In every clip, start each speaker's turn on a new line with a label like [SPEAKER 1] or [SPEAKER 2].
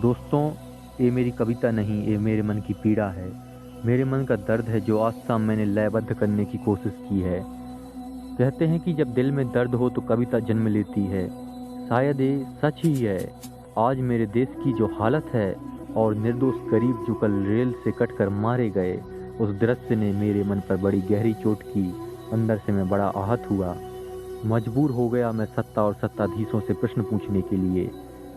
[SPEAKER 1] दोस्तों, ये मेरी कविता नहीं, ये मेरे मन की पीड़ा है। मेरे मन का दर्द है जो आज शाम मैंने लयबद्ध करने की कोशिश की है। कहते हैं कि जब दिल में दर्द हो तो कविता जन्म लेती है। शायद ये सच ही है। आज मेरे देश की जो हालत है और निर्दोष गरीब जो कल रेल से कटकर मारे गए, उस दृश्य ने मेरे मन पर बड़ी गहरी चोट की। अंदर से मैं बड़ा आहत हुआ। मजबूर हो गया मैं सत्ता और सत्ताधीशों से प्रश्न पूछने के लिए।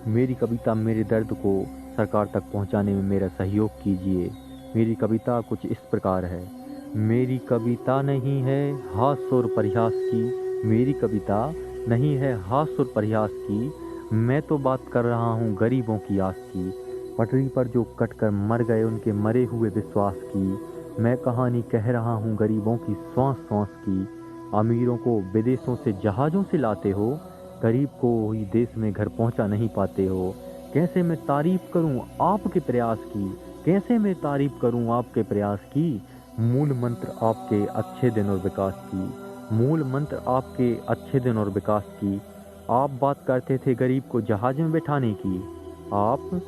[SPEAKER 1] मेरी कविता मेरे दर्द को सरकार तक पहुंचाने में मेरा सहयोग कीजिए। मेरी कविता कुछ इस प्रकार है। मेरी कविता नहीं है हास्य और परिहास की। मेरी कविता नहीं है हास्य और परिहास की। मैं तो बात कर रहा हूँ गरीबों की आस की। पटरी पर जो कटकर मर गए उनके मरे हुए विश्वास की। मैं कहानी कह रहा हूँ गरीबों की श्वास श्वास की। अमीरों को विदेशों से जहाज़ों से लाते हो, गरीब को ही देश में घर पहुंचा नहीं पाते हो। कैसे मैं तारीफ करूं आपके प्रयास की, कैसे मैं तारीफ करूं आपके प्रयास की। मूल मंत्र आपके अच्छे दिन और विकास की, मूल मंत्र आपके अच्छे दिन और विकास की। आप बात करते थे गरीब को जहाज में बिठाने की। आप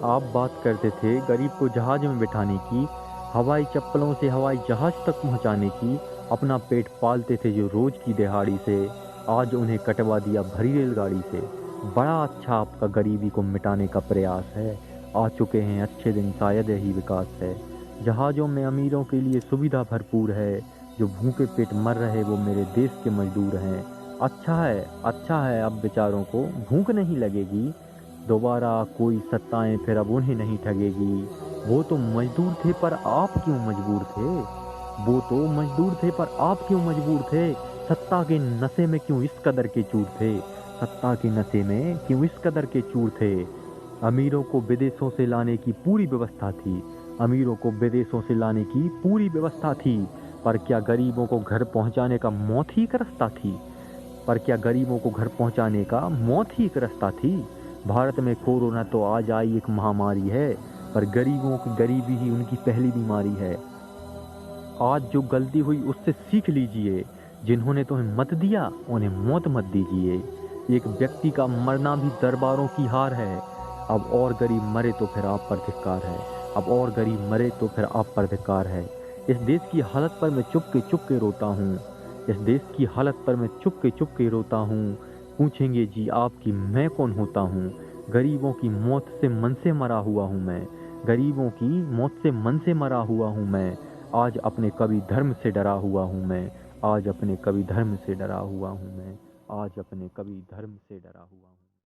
[SPEAKER 1] आप बात करते थे गरीब को जहाज में बिठाने की, हवाई चप्पलों से हवाई जहाज तक पहुंचाने की। अपना पेट पालते थे जो रोज की दिहाड़ी से, आज उन्हें कटवा दिया भरी रेलगाड़ी से। बड़ा अच्छा आपका गरीबी को मिटाने का प्रयास है। आ चुके हैं अच्छे दिन, शायद यही विकास है। जहाज़ों में अमीरों के लिए सुविधा भरपूर है, जो भूखे पेट मर रहे वो मेरे देश के मजदूर हैं। अच्छा है अब बेचारों को भूख नहीं लगेगी। दोबारा कोई सत्ताएं फिर अब उन्हें नहीं ठगेगी। वो तो मजदूर थे पर आप क्यों मजबूर थे। वो तो मजदूर थे पर आप क्यों मजबूर थे। सत्ता के नशे में क्यों इस कदर के चूर थे। सत्ता के नशे में क्यों इस कदर के चूर थे। अमीरों को विदेशों से लाने की पूरी व्यवस्था थी। अमीरों को विदेशों से लाने की पूरी व्यवस्था थी। पर क्या गरीबों को घर पहुंचाने का मौत ही एक रास्ता थी। पर क्या गरीबों को घर पहुंचाने का मौत ही एक रास्ता थी। भारत में कोरोना तो आज आई एक महामारी है, पर गरीबों की गरीबी ही उनकी पहली बीमारी है। आज जो गलती हुई उससे सीख लीजिए। जिन्होंने तुम्हें मत दिया उन्हें मौत मत दीजिए। एक व्यक्ति का मरना भी दरबारों की हार है। अब और गरीब मरे तो फिर आप पर धिक्कार है। अब और गरीब मरे तो फिर आप पर धिक्कार है। इस देश की हालत पर मैं चुप के रोता हूँ। इस देश की हालत पर मैं चुप के रोता हूँ। पूछेंगे जी आपकी मैं कौन होता हूँ। गरीबों की मौत से मन से मरा हुआ हूँ मैं। गरीबों की मौत से मन से मरा हुआ हूँ मैं। आज अपने कवि धर्म से डरा हुआ हूँ मैं। आज अपने कवि धर्म से डरा हुआ हूँ मैं। आज अपने कवि धर्म से डरा हुआ